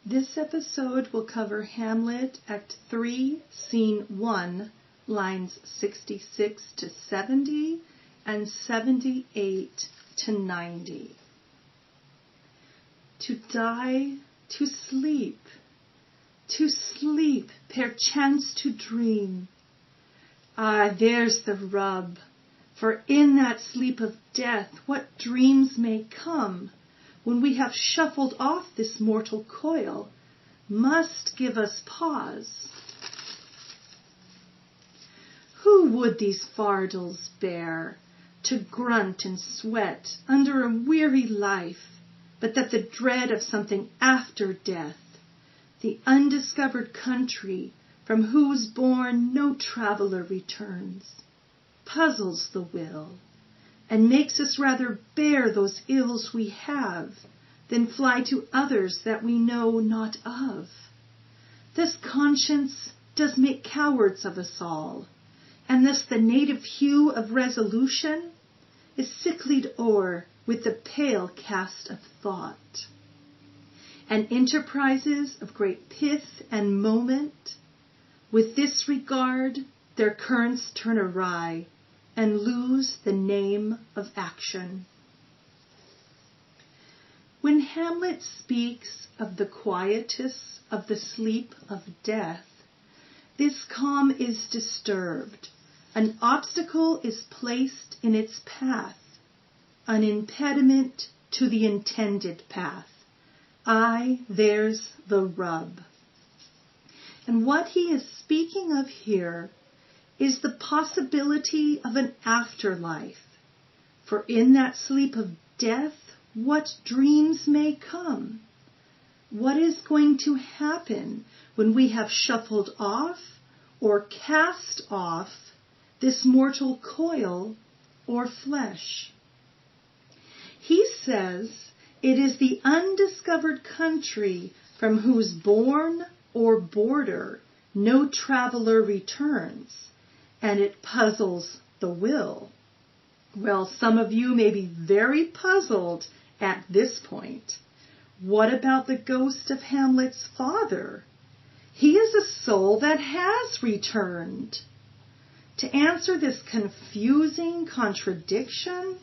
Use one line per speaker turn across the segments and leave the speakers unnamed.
This episode will cover Hamlet, Act 3, Scene 1, lines 66 to 70 and 78 to 90. To die, to sleep, perchance to dream. Ah, there's the rub, for in that sleep of death what dreams may come, when we have shuffled off this mortal coil, must give us pause. Who would these fardels bear, to grunt and sweat under a weary life, but that the dread of something after death, the undiscovered country from whose bourne no traveller returns, puzzles the will, and makes us rather bear those ills we have than fly to others that we know not of. This conscience does make cowards of us all, and thus the native hue of resolution is sicklied o'er with the pale cast of thought. And enterprises of great pith and moment, with this regard their currents turn awry, and lose the name of action. When Hamlet speaks of the quietus of the sleep of death, this calm is disturbed. An obstacle is placed in its path, an impediment to the intended path. Aye, there's the rub. And what he is speaking of here is the possibility of an afterlife. For in that sleep of death, what dreams may come? What is going to happen when we have shuffled off or cast off this mortal coil or flesh? He says it is the undiscovered country from whose bourne or border no traveller returns, and it puzzles the will. Well, some of you may be very puzzled at this point. What about the ghost of Hamlet's father? He is a soul that has returned. To answer this confusing contradiction,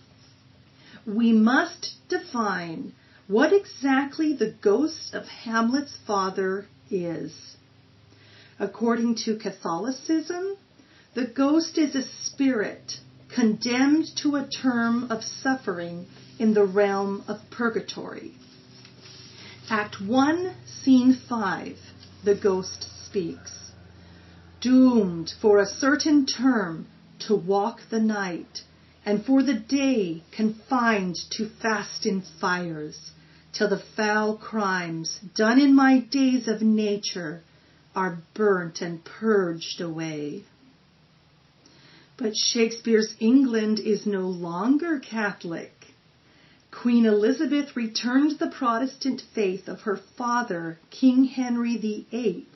we must define what exactly the ghost of Hamlet's father is. According to Catholicism, the ghost is a spirit condemned to a term of suffering in the realm of purgatory. Act 1, Scene 5, the ghost speaks. Doomed for a certain term to walk the night, and for the day confined to fast in fires, till the foul crimes done in my days of nature are burnt and purged away. But Shakespeare's England is no longer Catholic. Queen Elizabeth returned the Protestant faith of her father, King Henry VIII,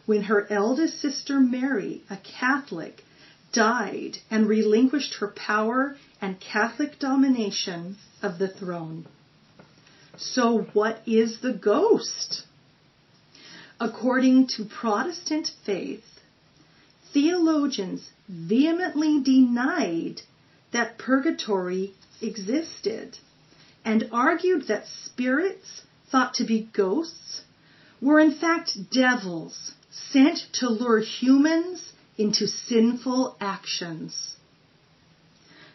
when her eldest sister Mary, a Catholic, died and relinquished her power and Catholic domination of the throne. So what is the ghost? According to Protestant faith, theologians vehemently denied that purgatory existed and argued that spirits thought to be ghosts were in fact devils sent to lure humans into sinful actions.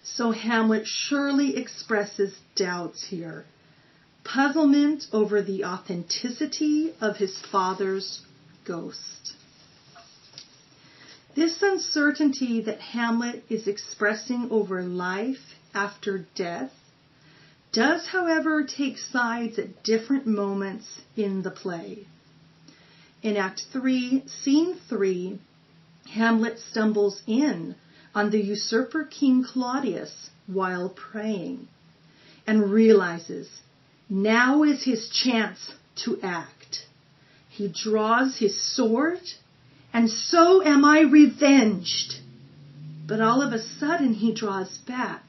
So Hamlet surely expresses doubts here, puzzlement over the authenticity of his father's ghost. This uncertainty that Hamlet is expressing over life after death does, however, take sides at different moments in the play. In Act 3, Scene 3, Hamlet stumbles in on the usurper King Claudius while praying and realizes now is his chance to act. He draws his sword, and so am I revenged. But all of a sudden he draws back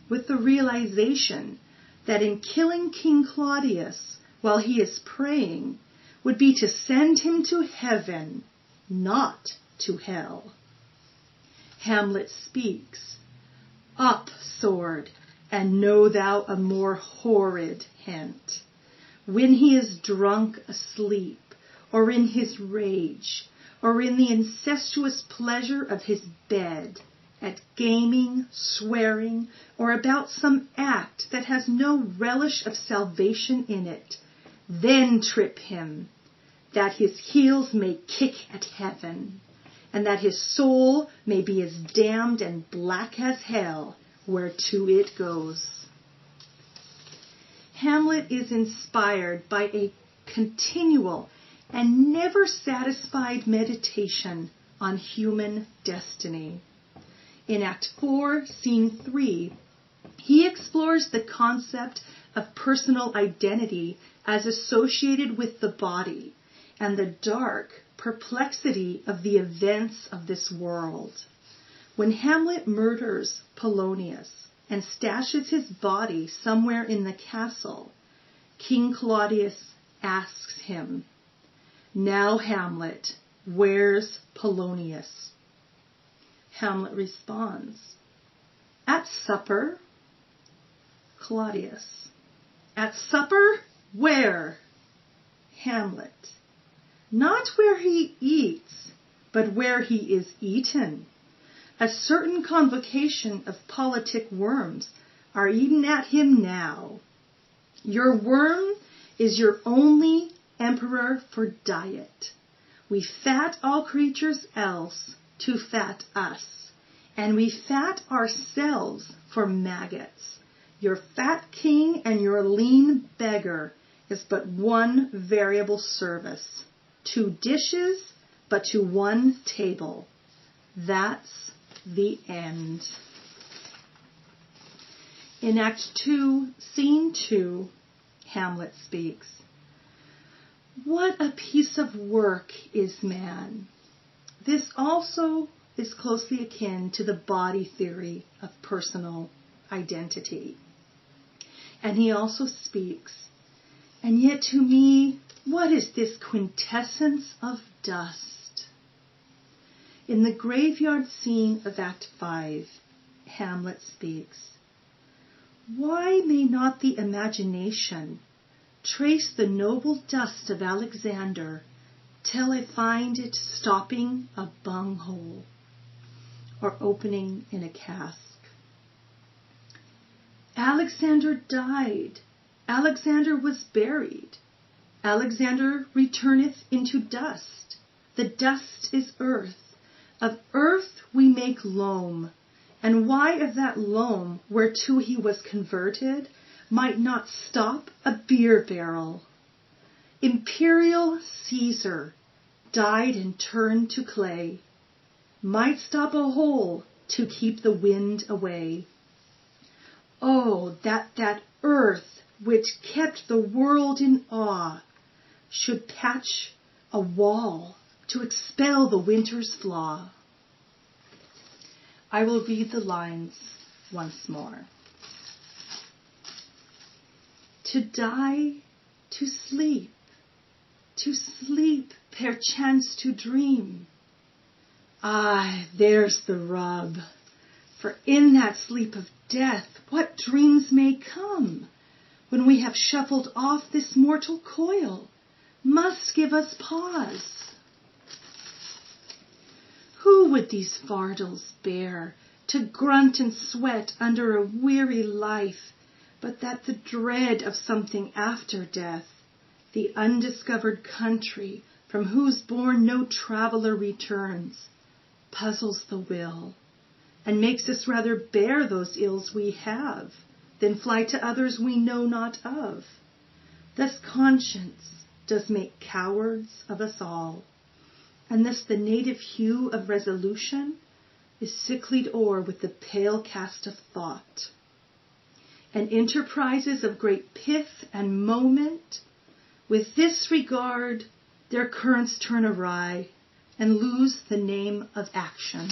with the realization that in killing King Claudius while he is praying would be to send him to heaven, not to hell. Hamlet speaks, "Up, sword, and know thou a more horrid hint. When he is drunk asleep, or in his rage, or in the incestuous pleasure of his bed, at gaming, swearing, or about some act that has no relish of salvation in it, then trip him, that his heels may kick at heaven, and that his soul may be as damned and black as hell, whereto it goes." Hamlet is inspired by a continual and never satisfied meditation on human destiny. In Act 4, Scene 3, he explores the concept of personal identity as associated with the body and the dark perplexity of the events of this world. When Hamlet murders Polonius and stashes his body somewhere in the castle, King Claudius asks him, "Now, Hamlet, where's Polonius?" Hamlet responds, "At supper." Claudius, "At supper? Where?" Hamlet, "Not where he eats, but where he is eaten. A certain convocation of politic worms are eaten at him now. Your worm is your only emperor for diet. We fat all creatures else to fat us, and we fat ourselves for maggots. Your fat king and your lean beggar is but one variable service. 2 dishes, but to 1 table. That's the end." In Act 2, Scene 2, Hamlet speaks, "What a piece of work is man." This also is closely akin to the body theory of personal identity. And he also speaks, "And yet to me, what is this quintessence of dust?" In the graveyard scene of Act 5, Hamlet speaks, "Why may not the imagination trace the noble dust of Alexander till I find it stopping a bunghole or opening in a cask? Alexander died. Alexander was buried. Alexander returneth into dust. The dust is earth. Of earth we make loam. And why of that loam whereto he was converted might not stop a beer barrel? Imperial Caesar died and turned to clay, might stop a hole to keep the wind away. Oh, that earth which kept the world in awe should patch a wall to expel the winter's flaw." I will read the lines once more. To die, to sleep, perchance to dream. Ah, there's the rub. For in that sleep of death, what dreams may come, when we have shuffled off this mortal coil, must give us pause. Who would these fardels bear, to grunt and sweat under a weary life, but that the dread of something after death, the undiscovered country from whose bourne no traveller returns, puzzles the will, and makes us rather bear those ills we have, than fly to others we know not of. Thus conscience does make cowards of us all, and thus the native hue of resolution is sicklied o'er with the pale cast of thought. And enterprises of great pith and moment, with this regard their currents turn awry, and lose the name of action.